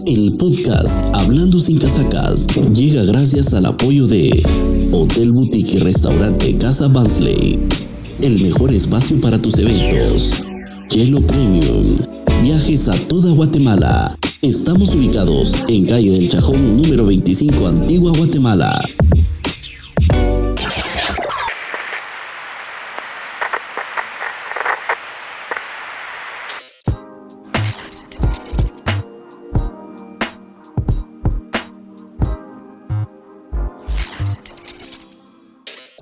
El podcast Hablando sin Casacas llega gracias al apoyo de Hotel Boutique y Restaurante Casa Bansley, el mejor espacio para tus eventos. Hielo Premium, viajes a toda Guatemala. Estamos ubicados en calle del Chajón número 25, Antigua Guatemala.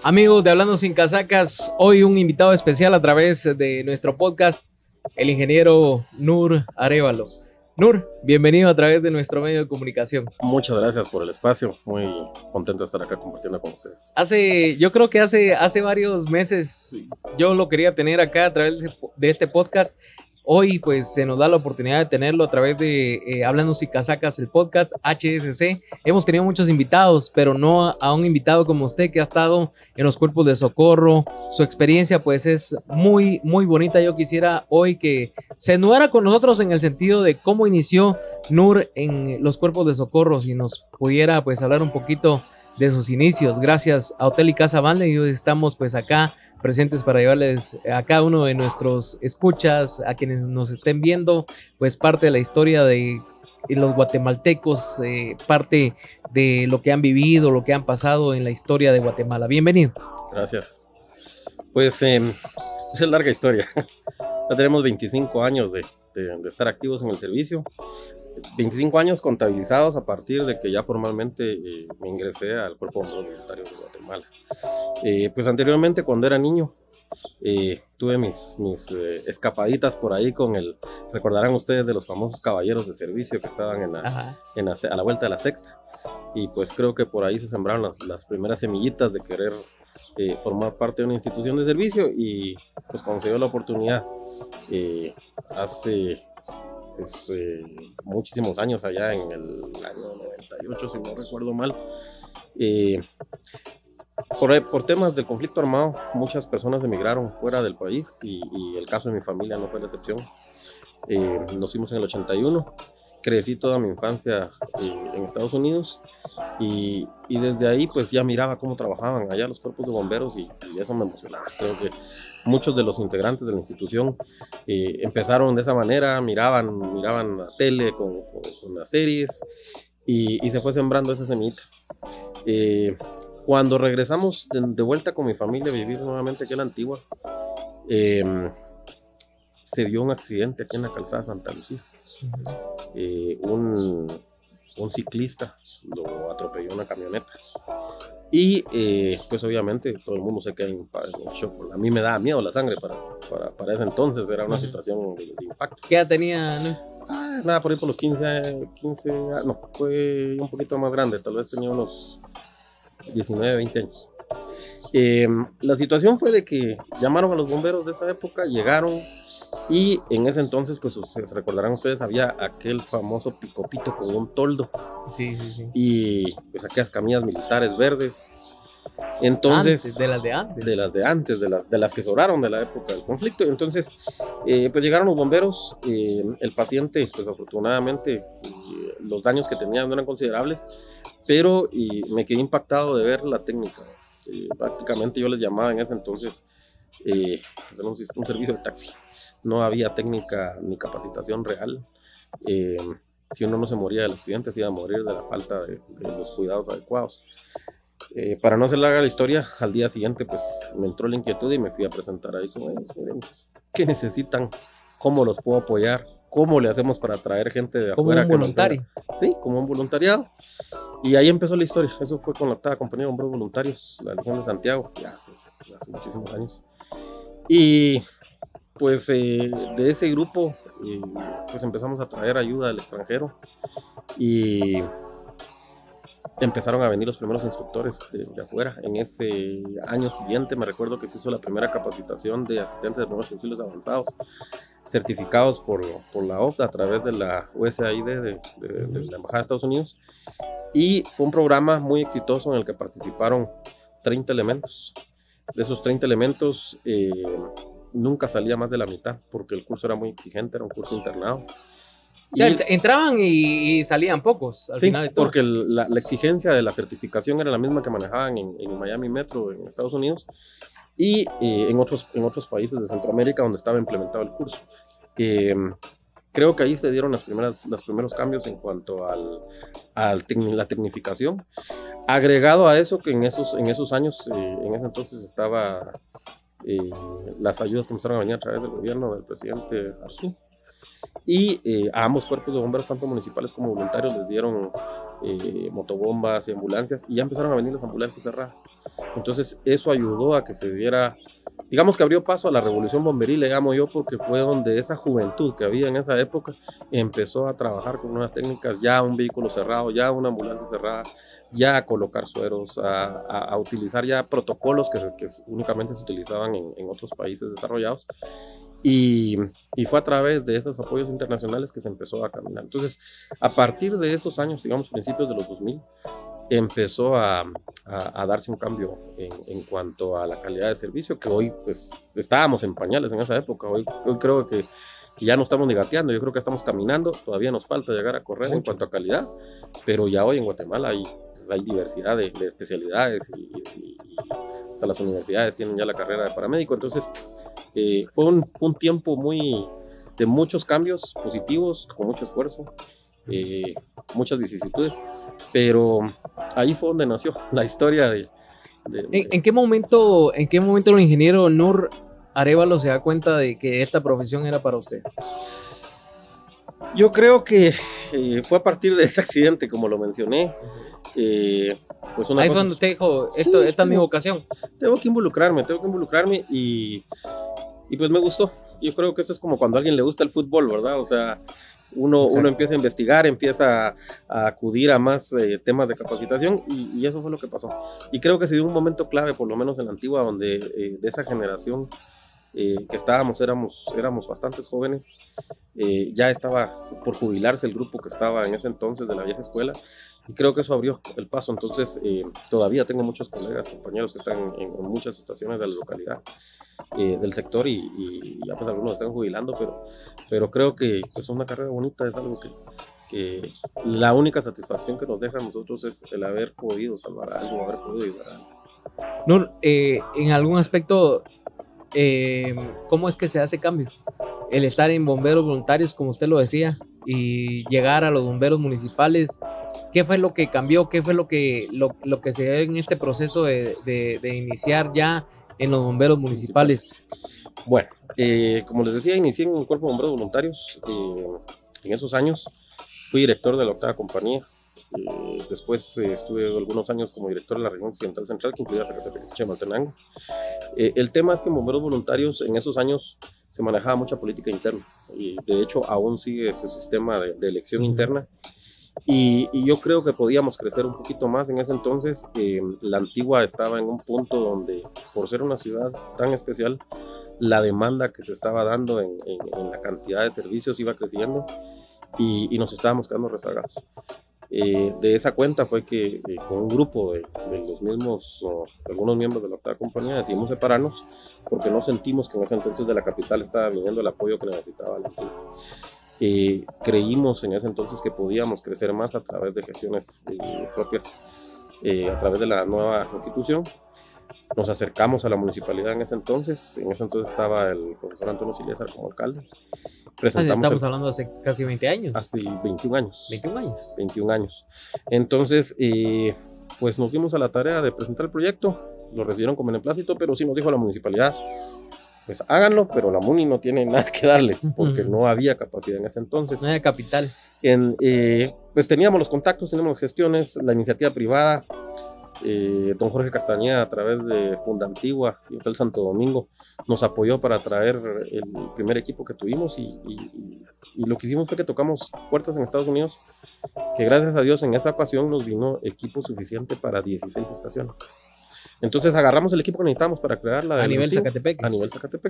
Amigos de Hablando sin Casacas, hoy un invitado especial a través de nuestro podcast, el ingeniero Nur Arévalo. Nur, bienvenido a través de nuestro medio de comunicación. Muchas gracias por el espacio, muy contento de estar acá compartiendo con ustedes. Yo creo que hace varios meses yo lo quería tener acá a través de este podcast. Hoy pues se nos da la oportunidad de tenerlo a través de Hablando sin Casacas, el podcast HSC. Hemos tenido muchos invitados, pero no a un invitado como usted que ha estado en los cuerpos de socorro. Su experiencia pues es muy, muy bonita. Yo quisiera hoy que se nuera con nosotros en el sentido de cómo inició Nur en los cuerpos de socorro, si nos pudiera pues hablar un poquito de sus inicios. Gracias a Hotel y Casa Bansley, y hoy estamos pues acá presentes para llevarles a cada uno de nuestros escuchas, a quienes nos estén viendo, pues parte de la historia de los guatemaltecos, parte de lo que han vivido, lo que han pasado en la historia de Guatemala. Bienvenido. Gracias. Pues es larga historia. Ya tenemos 25 años de estar activos en el servicio. 25 años contabilizados a partir de que ya formalmente me ingresé al Cuerpo de Bomberos Voluntarios de Guatemala. Pues anteriormente, cuando era niño, tuve mis escapaditas por ahí se recordarán ustedes de los famosos caballeros de servicio que estaban a la vuelta de la Sexta. Y pues creo que por ahí se sembraron las primeras semillitas de querer formar parte de una institución de servicio, y pues cuando se dio la oportunidad hace muchísimos años, allá en el año 98 si no recuerdo mal, por temas del conflicto armado muchas personas emigraron fuera del país, y el caso de mi familia no fue la excepción. Nos fuimos en el 81, crecí toda mi infancia en Estados Unidos, y desde ahí pues ya miraba cómo trabajaban allá los cuerpos de bomberos, y eso me emocionaba. Creo que muchos de los integrantes de la institución empezaron de esa manera, miraban la tele con las series, y se fue sembrando esa semillita. Cuando regresamos de vuelta con mi familia a vivir nuevamente aquí en la Antigua, se dio un accidente aquí en la calzada Santa Lucía. Un ciclista lo atropelló una camioneta, y pues obviamente todo el mundo se queda en shock. A mí me daba miedo la sangre para ese entonces, era una situación de impacto. ¿Qué edad tenía, no? Nada, por ahí por los 15, no, fue un poquito más grande, tal vez tenía unos 19, 20 años. La situación fue de que llamaron a los bomberos de esa época, llegaron, y en ese entonces, pues se recordarán ustedes, había aquel famoso picopito con un toldo. Sí. Y pues aquellas camillas militares verdes. Entonces, de las de antes. De las que sobraron de la época del conflicto. Entonces, pues llegaron los bomberos. El paciente, pues afortunadamente, los daños que tenía no eran considerables, pero me quedé impactado de ver la técnica. Prácticamente yo les llamaba en ese entonces pues era un servicio de taxi. No había técnica ni capacitación real. Si uno no se moría del accidente, se iba a morir de la falta de los cuidados adecuados. Para no hacer larga la historia, al día siguiente pues me entró la inquietud y me fui a presentar ahí con ellos. Miren, ¿qué necesitan? ¿Cómo los puedo apoyar? ¿Cómo le hacemos para traer gente de afuera? Como un voluntario. Sí, como un voluntariado. Y ahí empezó la historia. Eso fue con la octava compañía de bomberos voluntarios, la Legión de Santiago, ya hace muchísimos años. Y pues de ese grupo pues empezamos a traer ayuda del extranjero, y empezaron a venir los primeros instructores de afuera. En ese año siguiente me recuerdo que se hizo la primera capacitación de asistentes de primeros auxilios avanzados, certificados por la OFDA a través de la USAID de la Embajada de Estados Unidos, y fue un programa muy exitoso en el que participaron 30 elementos. De esos 30 elementos nunca salía más de la mitad, porque el curso era muy exigente, era un curso internado. O sea, entraban y salían pocos al Sí, final de todo. porque la exigencia de la certificación era la misma que manejaban en Miami Metro, en Estados Unidos, y en otros países de Centroamérica donde estaba implementado el curso. Creo que ahí se dieron los primeros cambios en cuanto a la tecnificación. Agregado a eso, que en esos años, en ese entonces estaba las ayudas que empezaron a venir a través del gobierno del presidente Arzú. Y a ambos cuerpos de bomberos, tanto municipales como voluntarios, les dieron motobombas y ambulancias, y ya empezaron a venir las ambulancias cerradas. Entonces eso ayudó a que se diera, digamos que abrió paso a la revolución bomberil, le llamo yo, porque fue donde esa juventud que había en esa época empezó a trabajar con nuevas técnicas, ya un vehículo cerrado, ya una ambulancia cerrada, ya a colocar sueros, a utilizar ya protocolos que únicamente se utilizaban en otros países desarrollados. Y fue a través de esos apoyos internacionales que se empezó a caminar. Entonces, a partir de esos años, digamos principios de los 2000, empezó a darse un cambio en cuanto a la calidad de servicio, que hoy pues estábamos en pañales en esa época. Hoy creo que ya no estamos ni gateando, yo creo que estamos caminando. Todavía nos falta llegar a correr en cuanto a calidad, pero ya hoy en Guatemala hay diversidad de especialidades y hasta las universidades tienen ya la carrera de paramédico. Entonces fue un tiempo de muchos cambios positivos, con mucho esfuerzo, muchas vicisitudes, pero ahí fue donde nació la historia ¿En qué momento el ingeniero Nur Arévalo se da cuenta de que esta profesión era para usted? Yo creo que fue a partir de ese accidente, como lo mencioné. Pues ahí fue donde usted dijo, esta es mi vocación. Tengo que involucrarme y pues me gustó. Yo creo que esto es como cuando a alguien le gusta el fútbol, ¿verdad? O sea, uno empieza a investigar, empieza a acudir a más temas de capacitación y eso fue lo que pasó. Y creo que se dio un momento clave, por lo menos en la Antigua, donde de esa generación que éramos bastantes jóvenes, ya estaba por jubilarse el grupo que estaba en ese entonces de la vieja escuela, y creo que eso abrió el paso. Entonces todavía tengo muchos colegas, compañeros que están en muchas estaciones de la localidad, del sector, y ya pues algunos están jubilando, pero creo que pues, es una carrera bonita, es algo que la única satisfacción que nos deja a nosotros es el haber podido salvar a algo, haber podido ayudar a alguien. Nur, en algún aspecto, ¿cómo es que se hace cambio? El estar en bomberos voluntarios, como usted lo decía, y llegar a los bomberos municipales, ¿qué fue lo que cambió? ¿Qué fue lo que se dio en este proceso de iniciar ya en los bomberos municipales? Bueno, como les decía, inicié en el Cuerpo de Bomberos Voluntarios. En esos años fui director de la 8ª compañía. Después estuve algunos años como director de la región occidental central, que incluía Zacatepec y Chimaltenango. El tema es que en bomberos voluntarios en esos años se manejaba mucha política interna, y de hecho aún sigue ese sistema de elección interna, y yo creo que podíamos crecer un poquito más. En ese entonces la Antigua estaba en un punto donde, por ser una ciudad tan especial, la demanda que se estaba dando en la cantidad de servicios iba creciendo, y nos estábamos quedando rezagados. De esa cuenta fue que con un grupo de los mismos, algunos miembros de la 8ª compañía, decidimos separarnos, porque no sentimos que en ese entonces de la capital estaba viniendo el apoyo que necesitaba la Antigua. Creímos en ese entonces que podíamos crecer más a través de gestiones propias, a través de la nueva institución. Nos acercamos a la municipalidad en ese entonces estaba el profesor Antonio Silésar como alcalde. Estamos hablando hace casi 20 años. Hace 21 años. 21 años. 21 años. Entonces, pues nos dimos a la tarea de presentar el proyecto. Lo recibieron con beneplácito, pero sí nos dijo la municipalidad, pues háganlo, pero la MUNI no tiene nada que darles, porque no había capacidad en ese entonces. No había capital. Pues teníamos los contactos, teníamos gestiones, la iniciativa privada. Don Jorge Castañeda, a través de Funda Antigua y Hotel Santo Domingo, nos apoyó para traer el primer equipo que tuvimos, y lo que hicimos fue que tocamos puertas en Estados Unidos, que gracias a Dios en esa ocasión nos vino equipo suficiente para 16 estaciones. Entonces agarramos el equipo que necesitábamos para crear la a nivel Zacatepec.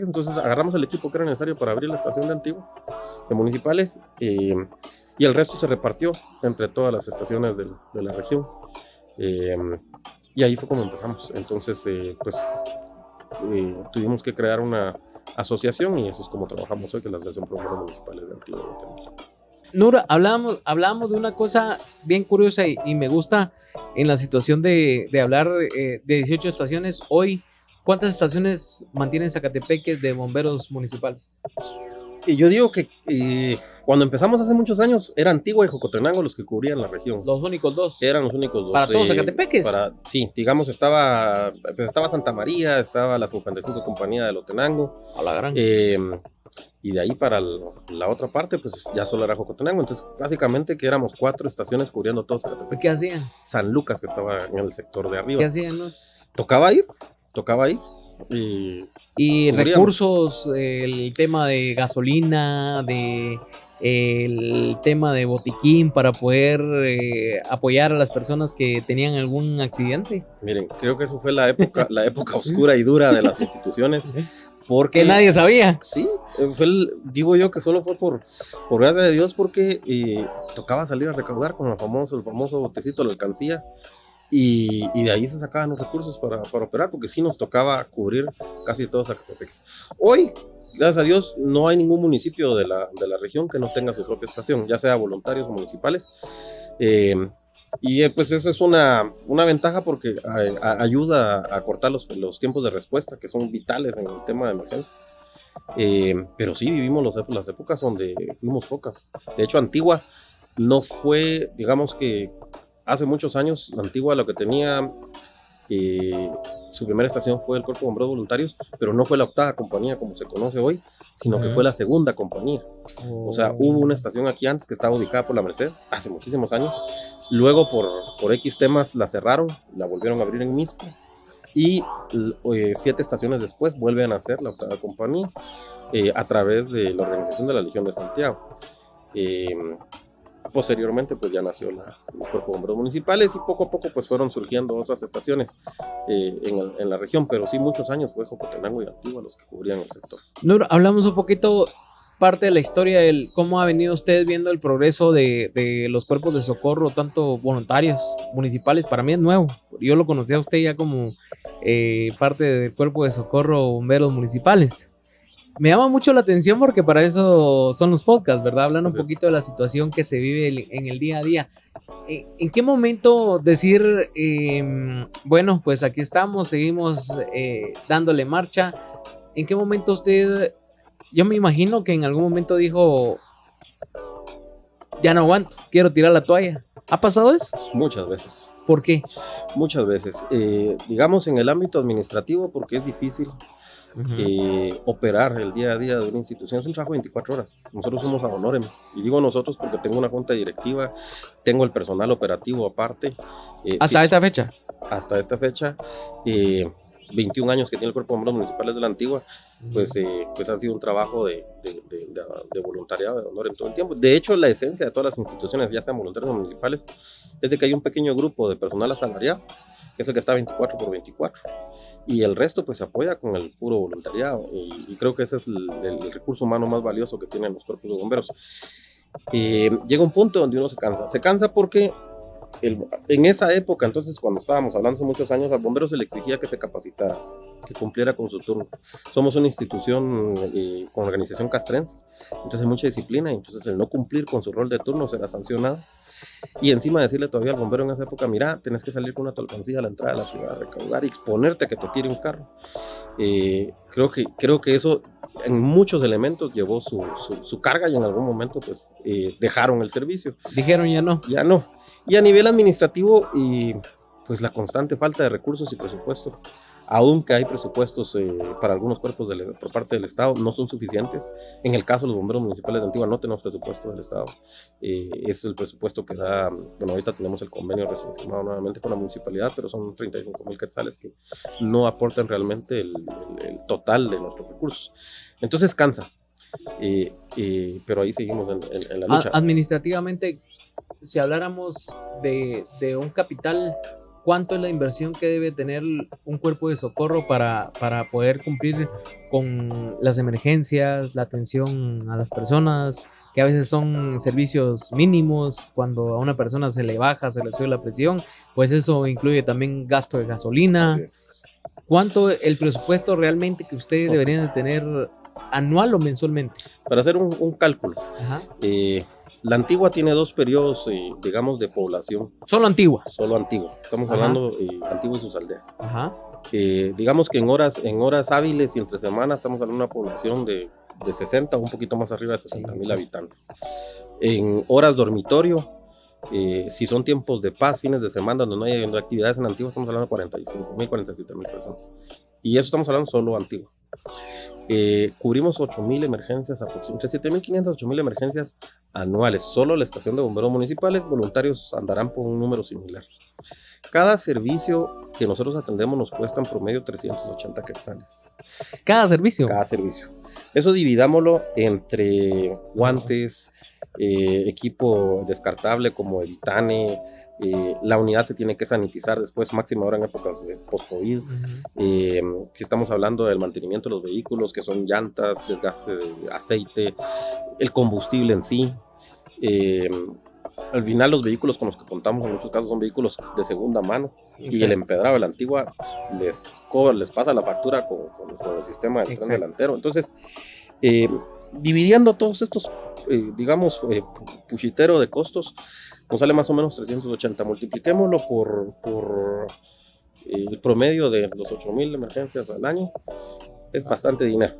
Entonces agarramos el equipo que era necesario para abrir la estación de Antigua, de municipales, y el resto se repartió entre todas las estaciones de la región. Y ahí fue como empezamos. Entonces tuvimos que crear una asociación, y eso es como trabajamos hoy, que es la Asociación Bomberos Municipales de Antigua Guatemala. Nura, hablábamos de una cosa bien curiosa y me gusta en la situación de hablar de 18 estaciones. Hoy, ¿cuántas estaciones mantienen Zacatepeques de bomberos municipales? Y yo digo que cuando empezamos hace muchos años, era Antigua y Jocotenango los que cubrían la región. Los únicos dos. Eran los únicos dos. ¿Para todos Zacatepeques? Sí, digamos, estaba Santa María, estaba la 55 Compañía de Lotenango. A la gran. Y de ahí para la otra parte, pues ya solo era Jocotenango. Entonces, básicamente que éramos 4 estaciones cubriendo todos Zacatepeques. ¿Qué hacían? San Lucas, que estaba en el sector de arriba. ¿Qué hacían, no? Tocaba ir. Y cubríamos. Recursos, el tema de gasolina, el tema de botiquín para poder apoyar a las personas que tenían algún accidente. Miren, creo que eso fue la época oscura y dura de las instituciones. Porque que nadie sabía. Sí, digo yo que solo fue por gracia de Dios, porque tocaba salir a recaudar con el famoso botecito de la alcancía. Y de ahí se sacaban los recursos para operar, porque sí nos tocaba cubrir casi todos Zacatepeques. Hoy, gracias a Dios, no hay ningún municipio de la región que no tenga su propia estación, ya sea voluntarios o municipales. Pues eso es una ventaja, porque ayuda a cortar los tiempos de respuesta, que son vitales en el tema de emergencias. Pero sí vivimos las épocas donde fuimos pocas. De hecho, Antigua no fue, digamos que hace muchos años, la Antigua lo que tenía, su primera estación fue el Cuerpo de Bomberos Voluntarios, pero no fue la 8ª compañía como se conoce hoy, sino que fue la 2ª compañía. O sea, hubo una estación aquí antes que estaba ubicada por la Merced, hace muchísimos años. Luego por X temas la cerraron, la volvieron a abrir en Misco, y 7 estaciones después vuelven a ser la 8ª compañía, a través de la organización de la Legión de Santiago. Posteriormente pues ya nació el Cuerpo de Bomberos Municipales, y poco a poco pues fueron surgiendo otras estaciones en la región, pero sí muchos años fue Jocotenango y Antigua los que cubrían el sector. Nur, hablamos un poquito parte de la historia, cómo ha venido usted viendo el progreso de los cuerpos de socorro, tanto voluntarios, municipales. Para mí es nuevo, yo lo conocí a usted ya como parte del Cuerpo de Socorro Bomberos Municipales. Me llama mucho la atención porque para eso son los podcasts, ¿verdad? Hablan un poquito de la situación que se vive en el día a día. ¿En qué momento decir, bueno, pues aquí estamos, seguimos dándole marcha? ¿En qué momento usted, yo me imagino que en algún momento dijo, ya no aguanto, quiero tirar la toalla? ¿Ha pasado eso? Muchas veces. ¿Por qué? Muchas veces. Digamos en el ámbito administrativo, porque es difícil. Operar el día a día de una institución es un trabajo de 24 horas. Nosotros somos ad honorem, y digo nosotros porque tengo una junta directiva, tengo el personal operativo aparte. ¿Hasta esta fecha? Hasta esta fecha, 21 años que tiene el Cuerpo de Bomberos Municipales de la Antigua, pues ha sido un trabajo de voluntariado, de honor en todo el tiempo. De hecho, la esencia de todas las instituciones, ya sean voluntarios o municipales, es de que hay un pequeño grupo de personal asalariado, que es el que está 24 por 24, y el resto pues se apoya con el puro voluntariado, y creo que ese es el recurso humano más valioso que tienen los cuerpos de bomberos. Llega un punto donde uno se cansa porque en esa época, entonces, cuando estábamos hablando hace muchos años, al bombero se le exigía que se capacitara, que cumpliera con su turno. Somos una institución con organización castrense, entonces hay mucha disciplina, y entonces el no cumplir con su rol de turno será sancionado. Y encima decirle todavía al bombero en esa época, mira, tenés que salir con una alcancía a la entrada de la ciudad a recaudar y exponerte a que te tire un carro. Creo que eso en muchos elementos llevó su carga, y en algún momento pues dejaron el servicio. Dijeron ya no. Ya no. Y a nivel administrativo, pues la constante falta de recursos y presupuesto. Aunque hay presupuestos para algunos cuerpos por parte del Estado, no son suficientes. En el caso de los bomberos municipales de Antigua no tenemos presupuesto del Estado. Es el presupuesto que da, bueno, ahorita tenemos el convenio recién firmado nuevamente con la municipalidad, pero son 35,000 quetzales que no aportan realmente el total de nuestros recursos. Entonces cansa, pero ahí seguimos en la lucha. Administrativamente, si habláramos de un capital, ¿cuánto es la inversión que debe tener un cuerpo de socorro para poder cumplir con las emergencias, la atención a las personas, que a veces son servicios mínimos? Cuando a una persona se le baja, se le sube la presión, pues eso incluye también gasto de gasolina. ¿Cuánto el presupuesto realmente que ustedes deberían de tener anual o mensualmente? Para hacer un cálculo, La Antigua tiene 2 periodos, digamos, de población. Solo Antigua. Solo Antigua. Estamos Ajá. hablando Antigua y sus aldeas. Ajá. Digamos que en horas hábiles y entre semanas estamos hablando de una población de 60 o un poquito más arriba de 60,000 habitantes. En horas dormitorio, si son tiempos de paz, fines de semana, donde no hay actividades en Antigua, estamos hablando de 45,000, 47,000 personas. Y eso estamos hablando solo Antigua. Cubrimos 8,000 emergencias, aproximadamente 7,500, 8,000 emergencias anuales. Solo la estación de bomberos municipales, voluntarios andarán por un número similar. Cada servicio que nosotros atendemos nos cuesta en promedio 380 quetzales. Cada servicio. Cada servicio. Eso dividámoslo entre guantes, equipo descartable como Evitane. La unidad se tiene que sanitizar después, máxima hora en épocas de post-COVID. Si estamos hablando del mantenimiento de los vehículos, que son llantas, desgaste de aceite, el combustible en sí. Al final los vehículos con los que contamos en muchos casos son vehículos de segunda mano. Exacto. Y el empedrado de la Antigua les pasa la factura con el sistema del tren delantero. Entonces, dividiendo todos estos, digamos, puchitero de costos, nos sale más o menos 380. Multipliquémoslo por el promedio de los 8,000 emergencias al año. Es bastante dinero.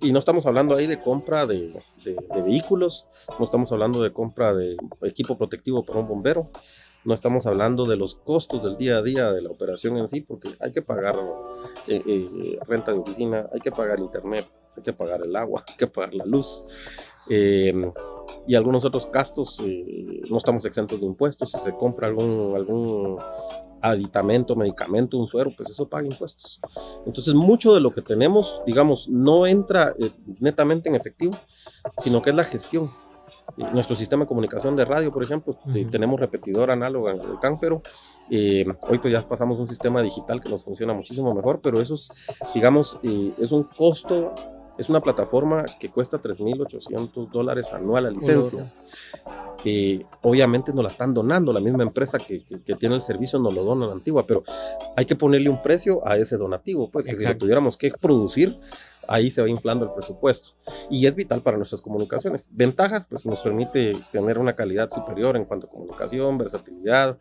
Y no estamos hablando ahí de compra de vehículos, no estamos hablando de compra de equipo protectivo para un bombero, no estamos hablando de los costos del día a día de la operación en sí, porque hay que pagar renta de oficina, hay que pagar internet, hay que pagar el agua, hay que pagar la luz. Y algunos otros gastos, no estamos exentos de impuestos. Si se compra algún aditamento, medicamento, un suero, pues eso paga impuestos. Entonces mucho de lo que tenemos, digamos, no entra netamente en efectivo, sino que es la gestión. Nuestro sistema de comunicación de radio, por ejemplo, tenemos repetidor análogo en el CAN, pero hoy pues ya pasamos a un sistema digital que nos funciona muchísimo mejor, pero eso es, digamos, es un costo. Es una plataforma que cuesta $3,800 anual la licencia. Obviamente nos la están donando, la misma empresa que tiene el servicio nos lo dona en Antigua, pero hay que ponerle un precio a ese donativo, pues. Exacto. Que si lo tuviéramos que producir, ahí se va inflando el presupuesto. Y es vital para nuestras comunicaciones. Ventajas, pues nos permite tener una calidad superior en cuanto a comunicación, versatilidad,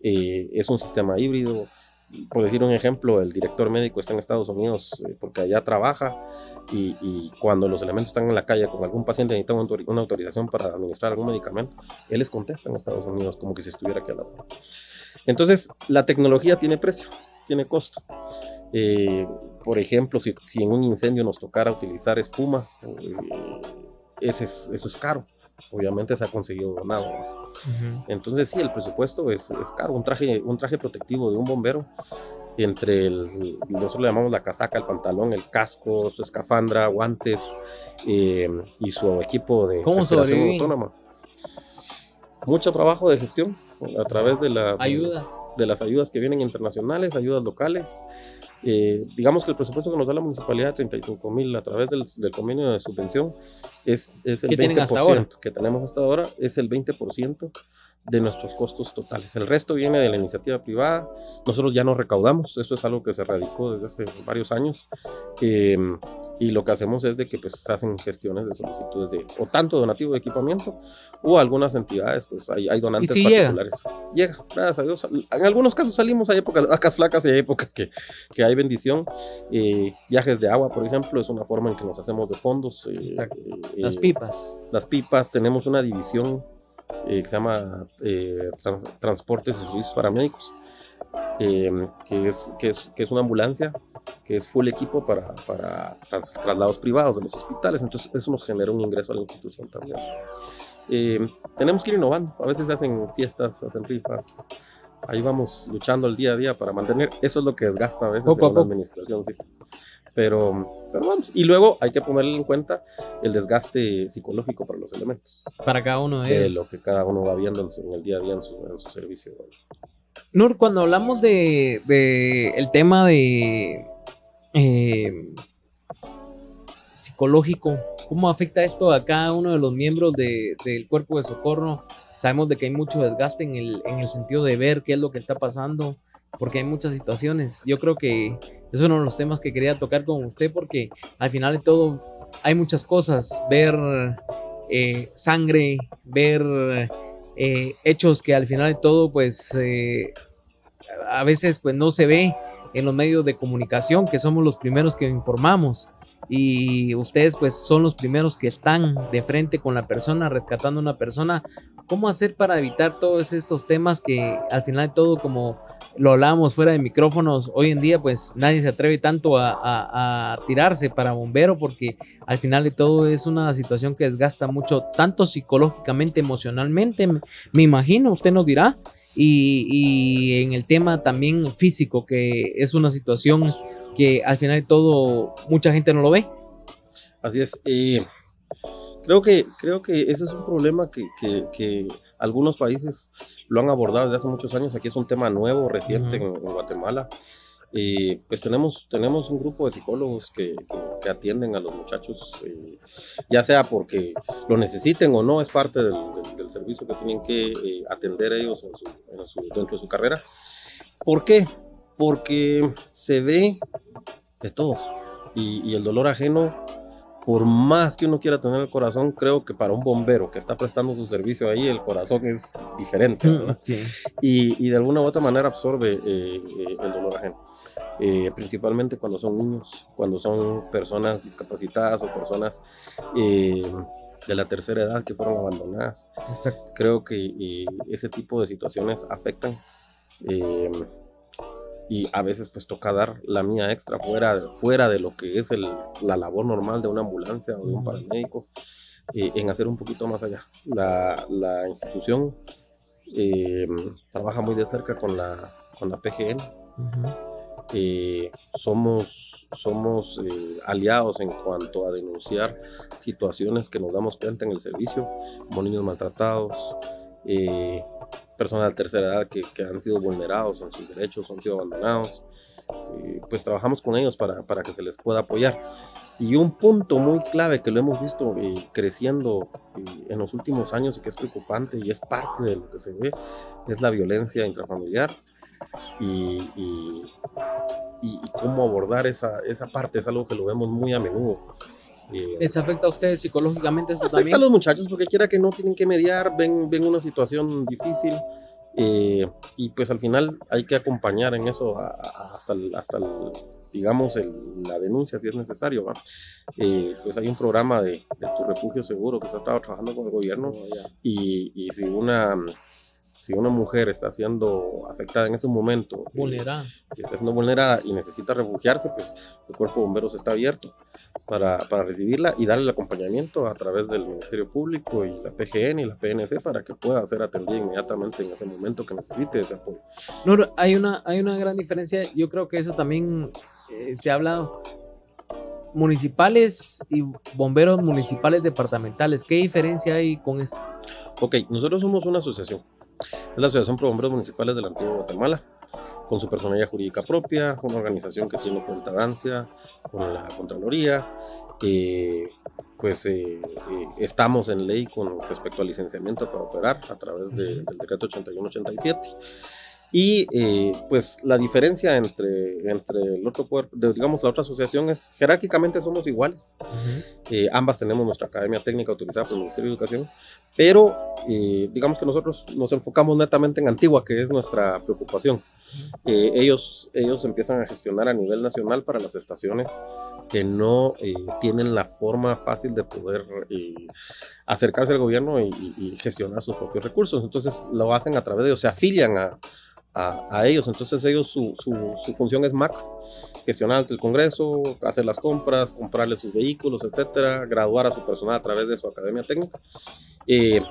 es un sistema híbrido. Por decir un ejemplo, el director médico está en Estados Unidos porque allá trabaja y cuando los elementos están en la calle con algún paciente necesita una autorización para administrar algún medicamento, él les contesta en Estados Unidos como que si estuviera aquí al lado. Entonces, la tecnología tiene precio, tiene costo. Por ejemplo, si en un incendio nos tocara utilizar espuma, eso es caro. Obviamente se ha conseguido donado. Entonces sí, el presupuesto es caro. Un traje protectivo de un bombero, entre nosotros le llamamos la casaca, el pantalón, el casco, su escafandra, guantes y su equipo de respiración autónoma. Mucho trabajo de gestión a través de las ayudas que vienen internacionales, ayudas locales. Digamos que el presupuesto que nos da la municipalidad de 35,000 a través del convenio de subvención es el 20% que tenemos hasta ahora, es el 20% de nuestros costos totales. El resto viene de la iniciativa privada. Nosotros ya no recaudamos, eso es algo que se radicó desde hace varios años. Y lo que hacemos es de que pues se hacen gestiones de solicitudes o tanto donativo de equipamiento o algunas entidades, pues hay donantes particulares. Llega, gracias a Dios. En algunos casos salimos, hay épocas vacas flacas y hay épocas que hay bendición. Viajes de agua, por ejemplo, es una forma en que nos hacemos de fondos. Las pipas. Las pipas, tenemos una división que se llama Transportes y Servicios Paramédicos, que es una ambulancia que es full equipo para traslados privados de los hospitales. Entonces eso nos genera un ingreso a la institución también. Tenemos que ir innovando, a veces hacen fiestas, hacen rifas, ahí vamos luchando el día a día para mantener, eso es lo que desgasta a veces en la administración, sí. Pero vamos, y luego hay que ponerle en cuenta el desgaste psicológico para los elementos. Para cada uno de ellos. De lo que cada uno va viendo en el día a día en su servicio. Nur, cuando hablamos de el tema de psicológico, ¿cómo afecta esto a cada uno de los miembros del cuerpo de socorro? Sabemos de que hay mucho desgaste en el sentido de ver qué es lo que está pasando, porque hay muchas situaciones. Yo creo que es uno de los temas que quería tocar con usted, porque al final de todo hay muchas cosas. Ver sangre, ver hechos que al final de todo pues a veces pues no se ve en los medios de comunicación, que somos los primeros que informamos, y ustedes pues son los primeros que están de frente con la persona, rescatando a una persona. ¿Cómo hacer para evitar todos estos temas que al final de todo, como lo hablábamos fuera de micrófonos, hoy en día pues nadie se atreve tanto a tirarse para bombero, porque al final de todo es una situación que desgasta mucho, tanto psicológicamente, emocionalmente, me imagino, usted nos dirá, y en el tema también físico, que es una situación que al final de todo mucha gente no lo ve? Así es. Creo que ese es un problema que algunos países lo han abordado desde hace muchos años. Aquí es un tema nuevo, reciente en Guatemala. Pues tenemos un grupo de psicólogos que atienden a los muchachos, ya sea porque lo necesiten o no, es parte del servicio que tienen que atender ellos dentro de su carrera. ¿Por qué? Porque se ve de todo, y el dolor ajeno, por más que uno quiera tener el corazón, creo que para un bombero que está prestando su servicio ahí, el corazón es diferente, ¿verdad? Sí. Y de alguna u otra manera absorbe el dolor ajeno. Principalmente cuando son niños, cuando son personas discapacitadas o personas de la tercera edad que fueron abandonadas. Exacto. Creo que ese tipo de situaciones afectan, y a veces pues toca dar la mía extra fuera de lo que es la labor normal de una ambulancia o de un paramédico, en hacer un poquito más allá. La institución trabaja muy de cerca con la PGN. Somos aliados en cuanto a denunciar situaciones que nos damos cuenta en el servicio, como niños maltratados, personas de tercera edad que han sido vulnerados en sus derechos, han sido abandonados. Pues trabajamos con ellos para que se les pueda apoyar. Y un punto muy clave que lo hemos visto creciendo en los últimos años, y que es preocupante y es parte de lo que se ve, es la violencia intrafamiliar. Y cómo abordar esa parte es algo que lo vemos muy a menudo. ¿Les afecta a ustedes psicológicamente eso Afecta también? a los muchachos, porque quiera que no tienen que mediar, ven una situación difícil, y pues al final hay que acompañar en eso hasta digamos, la denuncia si es necesario, ¿va? Pues hay un programa de Tu Refugio Seguro que se ha estado trabajando con el gobierno, y si una mujer está siendo afectada en ese momento, Vulnerada. si está siendo vulnerada y necesita refugiarse, pues el cuerpo de bomberos está abierto para recibirla y darle el acompañamiento a través del Ministerio Público y la PGN y la PNC, para que pueda ser atendida inmediatamente en ese momento que necesite ese apoyo. No, hay una gran diferencia. Yo creo que eso también se ha hablado. Municipales y bomberos municipales departamentales, ¿qué diferencia hay con esto? Ok, nosotros somos una asociación. Es la Asociación Pro Bomberos Municipales de la Antigua Guatemala, con su personalidad jurídica propia, una organización que tiene cuentadancia con la Contraloría. Estamos en ley con respecto al licenciamiento para operar a través del decreto 8187. Y pues la diferencia entre el otro cuerpo, digamos la otra asociación, es jerárquicamente somos iguales. Ambas tenemos nuestra academia técnica autorizada por el Ministerio de Educación, pero digamos que nosotros nos enfocamos netamente en Antigua, que es nuestra preocupación. Ellos empiezan a gestionar a nivel nacional para las estaciones que no tienen la forma fácil de poder acercarse al gobierno y gestionar sus propios recursos. Entonces lo hacen a través de ellos, se afilian a ellos. Entonces ellos su función es macro: gestionar ante el Congreso, hacer las compras, comprarles sus vehículos, etcétera, graduar a su personal a través de su academia técnica.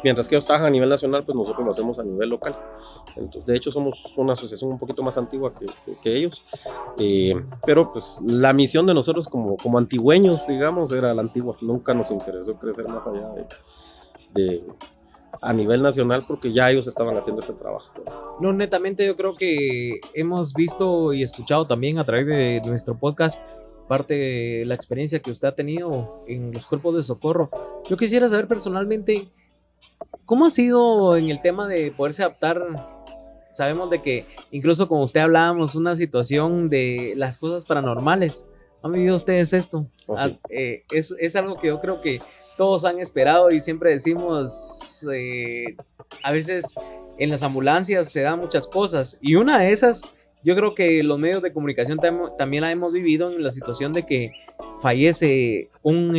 Mientras que ellos trabajan a nivel nacional, pues nosotros lo hacemos a nivel local. Entonces, de hecho somos una asociación un poquito más antigua que ellos, pero pues la misión de nosotros como antigüeños, digamos, era la antigua. Nunca nos interesó crecer más allá a nivel nacional, porque ya ellos estaban haciendo ese trabajo. No, netamente yo creo que hemos visto y escuchado también a través de nuestro podcast parte de la experiencia que usted ha tenido en los cuerpos de socorro. Yo quisiera saber personalmente cómo ha sido en el tema de poderse adaptar. Sabemos de que incluso como usted hablábamos, una situación de las cosas paranormales. ¿Han vivido ustedes esto? Sí. Es algo que yo creo que todos han esperado y siempre decimos, a veces en las ambulancias se dan muchas cosas y una de esas, yo creo que los medios de comunicación también la hemos vivido en la situación de que fallece un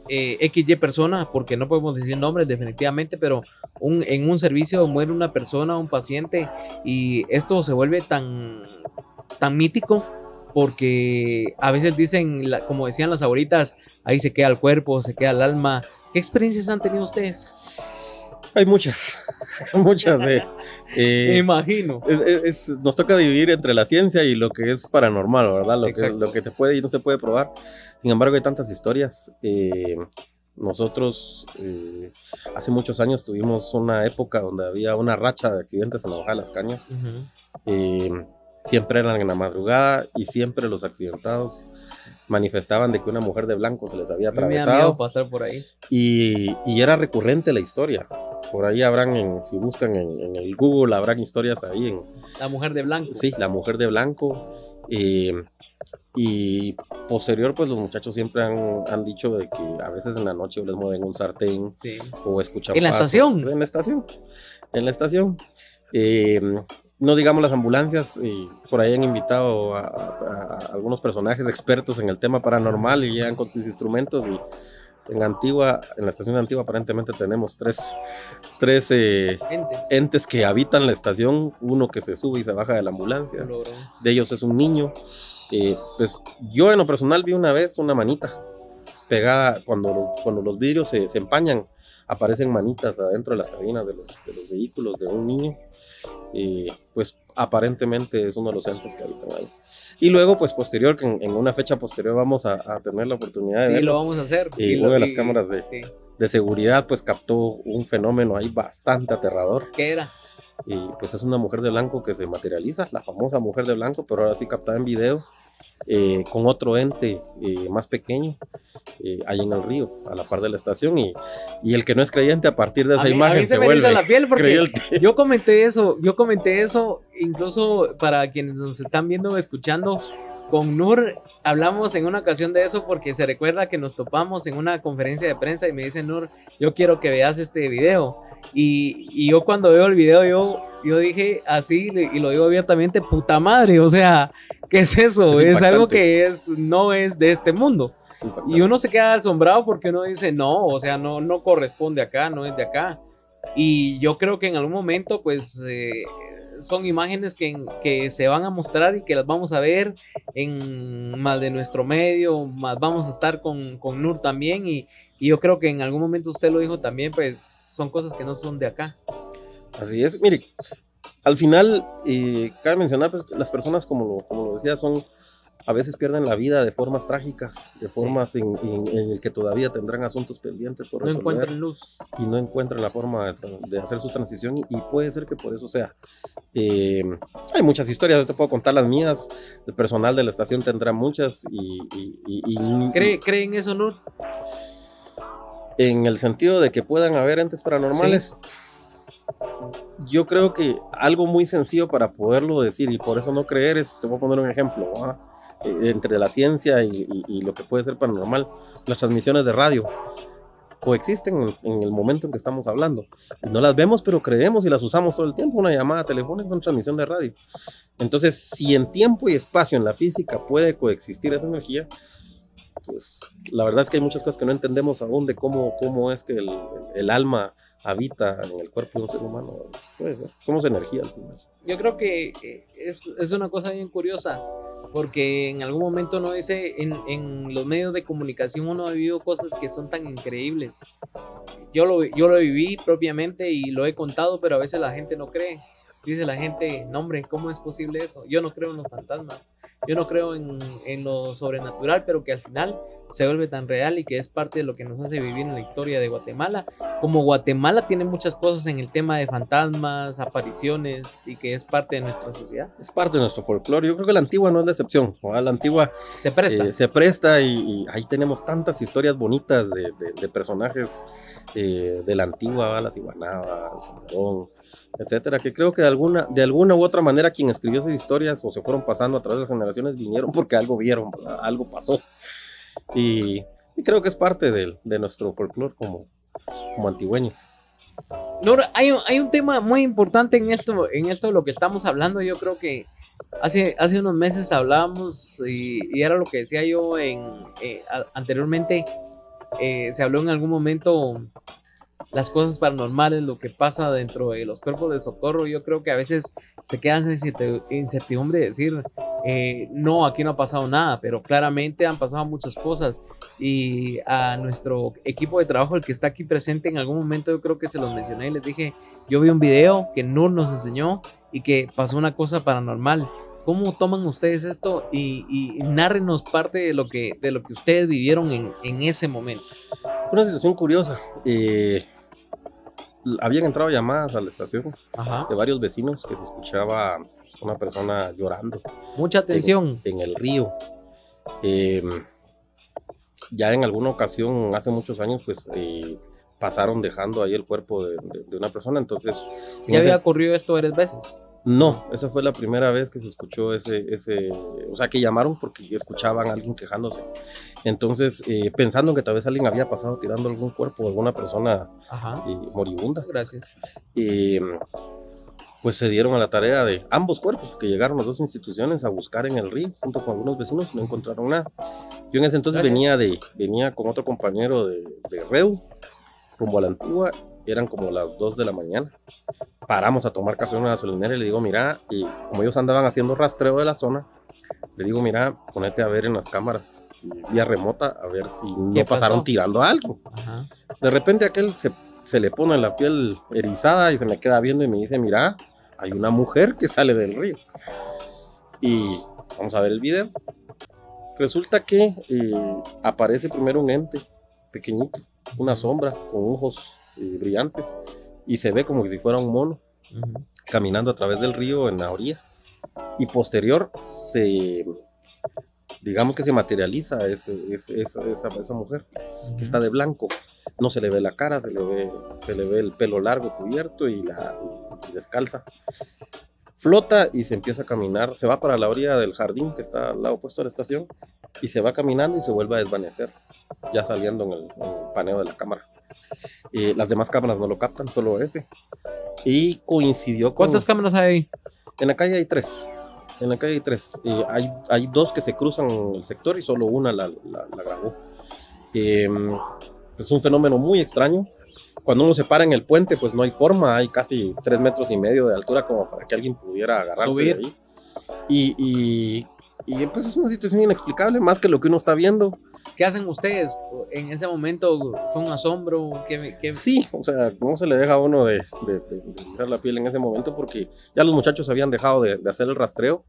XY persona, porque no podemos decir nombres definitivamente, pero en un servicio muere una persona, un paciente, y esto se vuelve tan mítico, porque a veces dicen, como decían las abuelitas, ahí se queda el cuerpo, se queda el alma. ¿Qué experiencias han tenido ustedes? Hay muchas, muchas. Me imagino. Nos toca dividir entre la ciencia y lo que es paranormal, ¿verdad? Lo que se puede y no se puede probar. Sin embargo, hay tantas historias. Nosotros hace muchos años tuvimos una época donde había una racha de accidentes en la Bajada de las Cañas. Siempre eran en la madrugada y siempre los accidentados manifestaban de que una mujer de blanco se les había atravesado. Me da miedo pasar por ahí. Y era recurrente la historia. Por ahí habrán, si buscan en el Google, habrán historias ahí. La mujer de blanco. Sí, la mujer de blanco. Y posterior, pues los muchachos siempre han dicho de que a veces en la noche les mueven un sartén, sí, o escuchan ¿En la pasos. estación? En la estación. No digamos las ambulancias, por ahí han invitado a algunos personajes expertos en el tema paranormal y llegan con sus instrumentos y en la estación de Antigua aparentemente tenemos tres entes que habitan la estación, uno que se sube y se baja de la ambulancia, de ellos es un niño. Pues yo en lo personal vi una vez una manita pegada, cuando los vidrios se empañan, aparecen manitas adentro de las cabinas de los vehículos de un niño. Pues aparentemente es uno de los entes que habitan ahí. Y luego, pues posterior, que en una fecha posterior vamos a tener la oportunidad de verlo. Sí, lo vamos a hacer. Y una de las cámaras de seguridad pues captó un fenómeno ahí bastante aterrador. ¿Qué era? Pues es una mujer de blanco que se materializa, la famosa mujer de blanco, pero ahora sí captada en video, con otro ente más pequeño, ahí en el río, a la par de la estación, y el que no es creyente a partir de esa imagen se vuelve la piel porque creyente. Yo comenté eso, incluso para quienes nos están viendo o escuchando, con Nur hablamos en una ocasión de eso porque se recuerda que nos topamos en una conferencia de prensa y me dice Nur, yo quiero que veas este video. Y yo cuando veo el video, yo dije así, y lo digo abiertamente, puta madre, o sea, ¿qué es eso? Es algo que no es de este mundo. Y uno se queda asombrado porque uno dice, no, o sea, no corresponde acá, no es de acá. Y yo creo que en algún momento, pues, son imágenes que se van a mostrar y que las vamos a ver en más de nuestro medio, más vamos a estar con Nur también, y yo creo que en algún momento usted lo dijo también, pues son cosas que no son de acá. Así es, mire, al final cabe mencionar pues, las personas como lo decía, a veces pierden la vida de formas trágicas, de formas en el que todavía tendrán asuntos pendientes por resolver. No encuentran luz. Y no encuentran la forma de hacer su transición, y puede ser que por eso sea. Hay muchas historias, yo te puedo contar las mías, el personal de la estación tendrá muchas ¿Cree en eso, Nur? En el sentido de que puedan haber entes paranormales. Sí. Yo creo que algo muy sencillo para poderlo decir, y por eso no creer, te voy a poner un ejemplo, entre la ciencia y lo que puede ser paranormal. Las transmisiones de radio coexisten en el momento en que estamos hablando. No las vemos, pero creemos y las usamos todo el tiempo. Una llamada telefónica, una transmisión de radio. Entonces, si en tiempo y espacio, en la física, puede coexistir esa energía, pues la verdad es que hay muchas cosas que no entendemos aún de cómo es que el alma habita en el cuerpo de un ser humano. Pues puede ser, somos energía al final. Yo creo que es una cosa bien curiosa, porque en algún momento uno dice, en los medios de comunicación uno ha vivido cosas que son tan increíbles. Yo lo viví propiamente y lo he contado, pero a veces la gente no cree. Dice la gente, no hombre, ¿cómo es posible eso? Yo no creo en los fantasmas, yo no creo en lo sobrenatural, pero que al final se vuelve tan real y que es parte de lo que nos hace vivir en la historia de Guatemala. Como Guatemala tiene muchas cosas en el tema de fantasmas, apariciones, y que es parte de nuestra sociedad. Es parte de nuestro folclore. Yo creo que la Antigua no es la excepción. La Antigua se presta y ahí tenemos tantas historias bonitas de personajes de la Antigua, la Ciguanaba, el Salvador, etcétera, que creo que de alguna u otra manera quien escribió esas historias o se fueron pasando a través de las generaciones vinieron porque algo vieron, algo pasó. Y Y creo que es parte de nuestro folclore como antigüeños. Nora, hay un tema muy importante en esto de lo que estamos hablando. Yo creo que hace unos meses hablábamos y era lo que decía yo anteriormente. Se habló en algún momento las cosas paranormales, lo que pasa dentro de los cuerpos de socorro. Yo creo que a veces se queda en incertidumbre de decir, no, aquí no ha pasado nada, pero claramente han pasado muchas cosas. Y a nuestro equipo de trabajo, el que está aquí presente, en algún momento yo creo que se los mencioné y les dije, yo vi un video que Nur nos enseñó y que pasó una cosa paranormal. ¿Cómo toman ustedes esto? Y nárrenos parte de lo que ustedes vivieron en ese momento. Fue una situación curiosa. Habían entrado llamadas a la estación de varios vecinos que se escuchaba una persona llorando. Mucha atención. En el río. Ya en alguna ocasión, hace muchos años, pues pasaron dejando ahí el cuerpo de una persona. Entonces, ¿ya había ocurrido esto varias veces? No, esa fue la primera vez que se escuchó o sea, que llamaron porque escuchaban a alguien quejándose. Entonces, pensando que tal vez alguien había pasado tirando algún cuerpo, alguna persona moribunda. Gracias. Pues se dieron a la tarea de ambos cuerpos, que llegaron las dos instituciones a buscar en el río junto con algunos vecinos y no encontraron nada. Yo en ese entonces venía con otro compañero de Reu, rumbo a la Antigua. Eran como las 2 de la mañana. Paramos a tomar café en una gasolinera y le digo, mira, y como ellos andaban haciendo rastreo de la zona, le digo, mira, ponete a ver en las cámaras vía remota, a ver si no pasaron tirando algo. De repente aquel se le pone la piel erizada y se me queda viendo y me dice, mira, hay una mujer que sale del río. Y vamos a ver el video. Resulta que aparece primero un ente pequeñito, una sombra con ojos brillantes, y se ve como si fuera un mono caminando a través del río en la orilla, y posterior digamos que se materializa esa mujer que está de blanco. No se le ve la cara, se le ve el pelo largo cubierto y descalza. Flota y se empieza a caminar, se va para la orilla del jardín que está al lado opuesto a la estación, y se va caminando y se vuelve a desvanecer, ya saliendo en el paneo de la cámara. Las demás cámaras no lo captan, solo ese. Y coincidió con... ¿Cuántas cámaras hay ahí? En la calle hay 3. Hay 2 que se cruzan el sector y solo una la grabó. Es un fenómeno muy extraño. Cuando uno se para en el puente, pues no hay forma, hay casi 3,5 metros de altura como para que alguien pudiera agarrarse subir de ahí. Y pues es una situación inexplicable, más que lo que uno está viendo. ¿Qué hacen ustedes? En ese momento fue un asombro. Sí, o sea, no se le deja a uno de pisar la piel en ese momento porque ya los muchachos habían dejado de hacer el rastreo,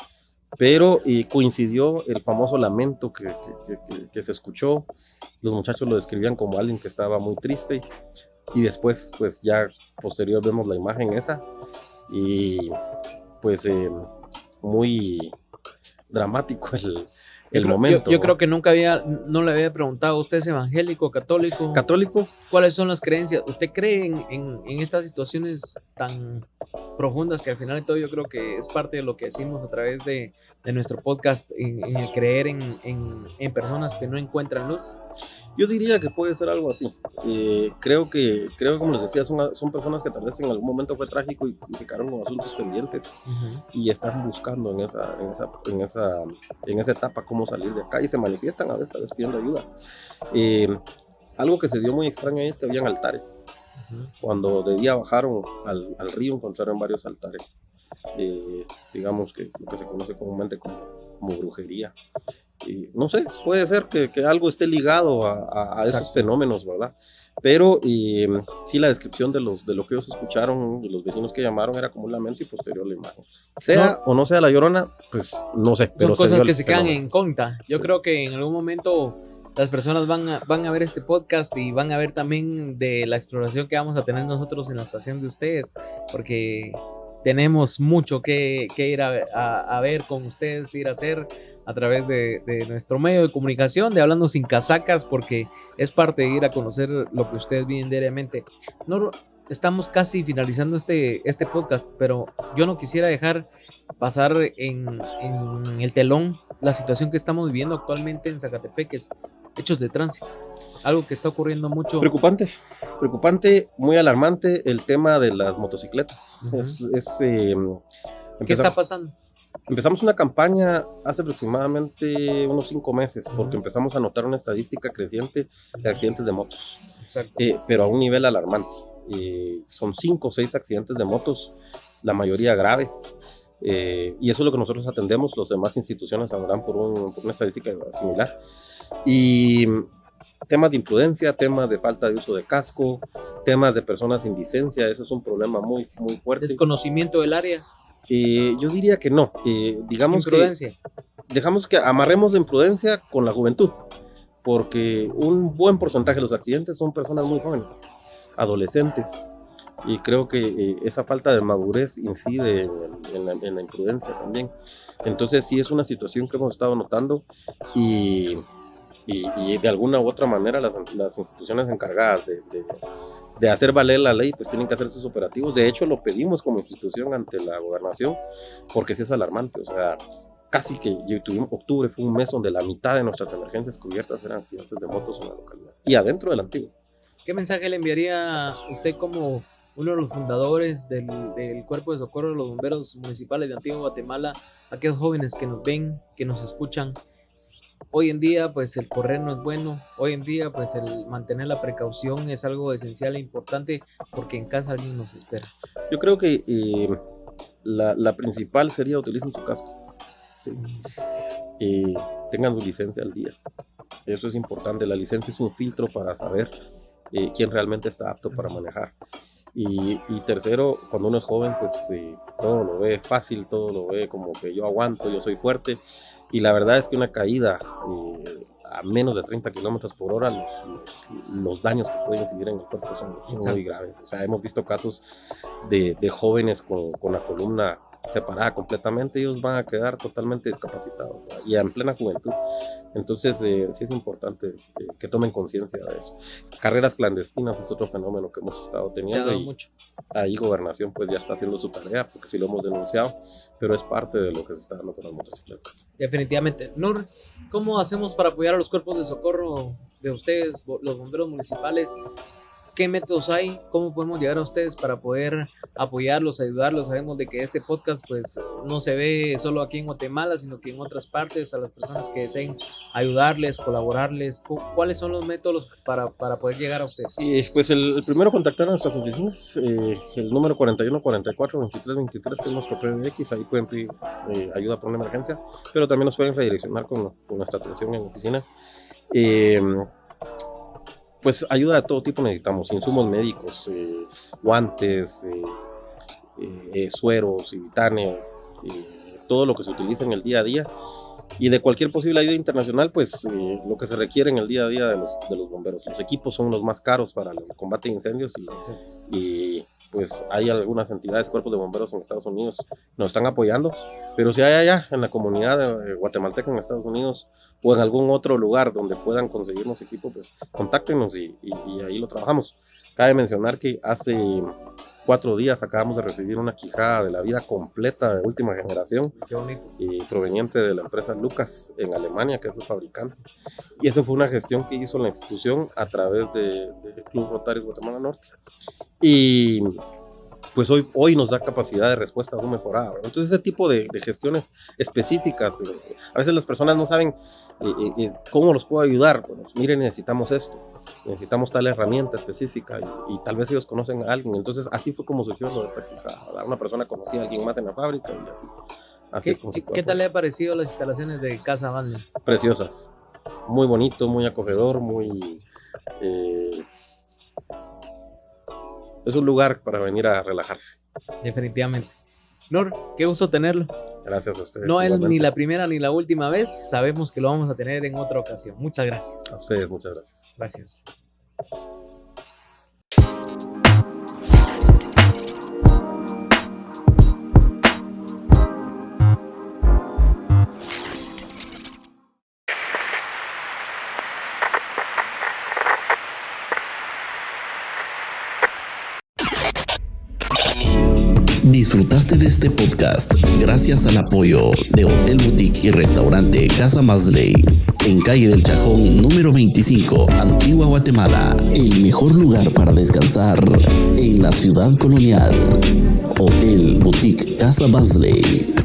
pero coincidió el famoso lamento que se escuchó. Los muchachos lo describían como alguien que estaba muy triste, y después, pues ya posterior vemos la imagen esa, y pues muy dramático el momento. Yo creo que no le había preguntado, ¿usted es evangélico, católico? Católico. ¿Cuáles son las creencias? ¿Usted cree en estas situaciones tan profundas que al final de todo yo creo que es parte de lo que decimos a través de nuestro podcast, en el creer en personas que no encuentran luz? Yo diría que puede ser algo así. Creo que como les decía, son personas que tal vez en algún momento fue trágico y se quedaron con asuntos pendientes y están buscando en esa etapa cómo salir de acá, y se manifiestan a veces tal vez pidiendo ayuda. Algo que se dio muy extraño ahí es que habían altares. Cuando de día bajaron al río, encontraron varios altares. Digamos que lo que se conoce comúnmente como brujería. Y no sé, puede ser que algo esté ligado a esos fenómenos, ¿verdad? Pero sí, la descripción de lo que ellos escucharon y los vecinos que llamaron era como un lamento y posterior la imagen. Sea o no sea la Llorona, pues no sé. Pero son cosas que se quedan en conta. Yo creo que en algún momento las personas van a ver este podcast y van a ver también de la exploración que vamos a tener nosotros en la estación de ustedes, porque tenemos mucho que ir a ver con ustedes, ir a hacer a través de nuestro medio de comunicación, de Hablando Sin Casacas, porque es parte de ir a conocer lo que ustedes viven diariamente. No, estamos casi finalizando este podcast, pero yo no quisiera dejar pasar en el telón la situación que estamos viviendo actualmente en Zacatepeques. hechos de tránsito. Algo que está ocurriendo mucho. Preocupante, muy alarmante el tema de las motocicletas. ¿Qué está pasando? Empezamos una campaña hace aproximadamente unos 5 meses, porque empezamos a notar una estadística creciente de accidentes de motos. Exacto. Pero a un nivel alarmante. Son 5 o 6 accidentes de motos, la mayoría graves. Y eso es lo que nosotros atendemos. Las demás instituciones andarán por una estadística similar. Y temas de imprudencia, temas de falta de uso de casco, temas de personas sin licencia, eso es un problema muy, muy fuerte. ¿Desconocimiento del área? Yo diría que no. Digamos ¿imprudencia? Dejamos que amarremos la imprudencia con la juventud, porque un buen porcentaje de los accidentes son personas muy jóvenes, adolescentes, y creo que esa falta de madurez incide en la imprudencia también. Entonces sí es una situación que hemos estado notando y de alguna u otra manera las instituciones encargadas de hacer valer la ley pues tienen que hacer sus operativos. De hecho lo pedimos como institución ante la gobernación, porque sí es alarmante. O sea, casi que octubre fue un mes donde la mitad de nuestras emergencias cubiertas eran accidentes de motos en la localidad y adentro del antiguo. ¿Qué mensaje le enviaría usted como uno de los fundadores del Cuerpo de Socorro de los Bomberos Municipales de Antigua Guatemala a aquellos jóvenes que nos ven, que nos escuchan? Hoy en día pues el correr no es bueno, hoy en día pues el mantener la precaución es algo esencial e importante, porque en casa alguien nos espera. Yo creo que la principal sería utilicen su casco, ¿sí? Tengan su licencia al día, eso es importante. La licencia es un filtro para saber quién realmente está apto para manejar. Y tercero, cuando uno es joven pues todo lo ve fácil, todo lo ve como que yo aguanto, yo soy fuerte. Y la verdad es que una caída a menos de 30 kilómetros por hora, los daños que pueden incidir en el cuerpo son muy graves. O sea, hemos visto casos de jóvenes con la columna separada completamente, ellos van a quedar totalmente discapacitados, ¿verdad? Y en plena juventud. Entonces sí es importante que tomen conciencia de eso. Carreras clandestinas es otro fenómeno que hemos estado teniendo y mucho. Ahí gobernación pues ya está haciendo su tarea, porque sí lo hemos denunciado, pero es parte de lo que se está dando con las motocicletas. Definitivamente. Nur, ¿cómo hacemos para apoyar a los cuerpos de socorro de ustedes, los bomberos municipales? ¿Qué métodos hay? ¿Cómo podemos llegar a ustedes para poder apoyarlos, ayudarlos? Sabemos de que este podcast pues no se ve solo aquí en Guatemala, sino que en otras partes, a las personas que deseen ayudarles, colaborarles. ¿Cuáles son los métodos para poder llegar a ustedes? Pues el primero, contactar a nuestras oficinas, el número 4144-2323, que es nuestro PBX, ahí pueden pedir ayuda por una emergencia, pero también nos pueden redireccionar con nuestra atención en oficinas. Pues ayuda de todo tipo necesitamos, insumos médicos, guantes, sueros, Vitane, todo lo que se utiliza en el día a día, y de cualquier posible ayuda internacional, pues lo que se requiere en el día a día de los bomberos. Los equipos son los más caros para el combate de incendios y pues hay algunas entidades, cuerpos de bomberos en Estados Unidos nos están apoyando, pero si hay allá en la comunidad guatemalteca en Estados Unidos o en algún otro lugar donde puedan conseguirnos equipo, pues contáctenos y ahí lo trabajamos. Cabe mencionar que hace 4 días acabamos de recibir una quijada de la vida completa de última generación. Qué bonito. Proveniente de la empresa Lucas en Alemania, que es el fabricante. Y eso fue una gestión que hizo la institución a través del Club Rotarios Guatemala Norte. Y pues hoy nos da capacidad de respuesta aún mejorada, ¿verdad? Entonces ese tipo de gestiones específicas, a veces las personas no saben cómo los puedo ayudar. Bueno, miren, necesitamos esto, necesitamos tal herramienta específica y tal vez ellos conocen a alguien. Entonces así fue como surgió lo de esta quijada, ¿verdad? Una persona conocía a alguien más en la fábrica y así es como se puede. ¿Qué tal le ha parecido las instalaciones de Casa Banley? Preciosas, muy bonito, muy acogedor, muy... es un lugar para venir a relajarse. Definitivamente. Nur, qué gusto tenerlo. Gracias a ustedes. No es ni la primera ni la última vez. Sabemos que lo vamos a tener en otra ocasión. Muchas gracias. A ustedes, muchas gracias. Gracias. Disfrutaste de este podcast gracias al apoyo de Hotel Boutique y Restaurante Casa Bansley. en calle del Chajón número 25, Antigua Guatemala. El mejor lugar para descansar en la ciudad colonial. Hotel Boutique Casa Bansley.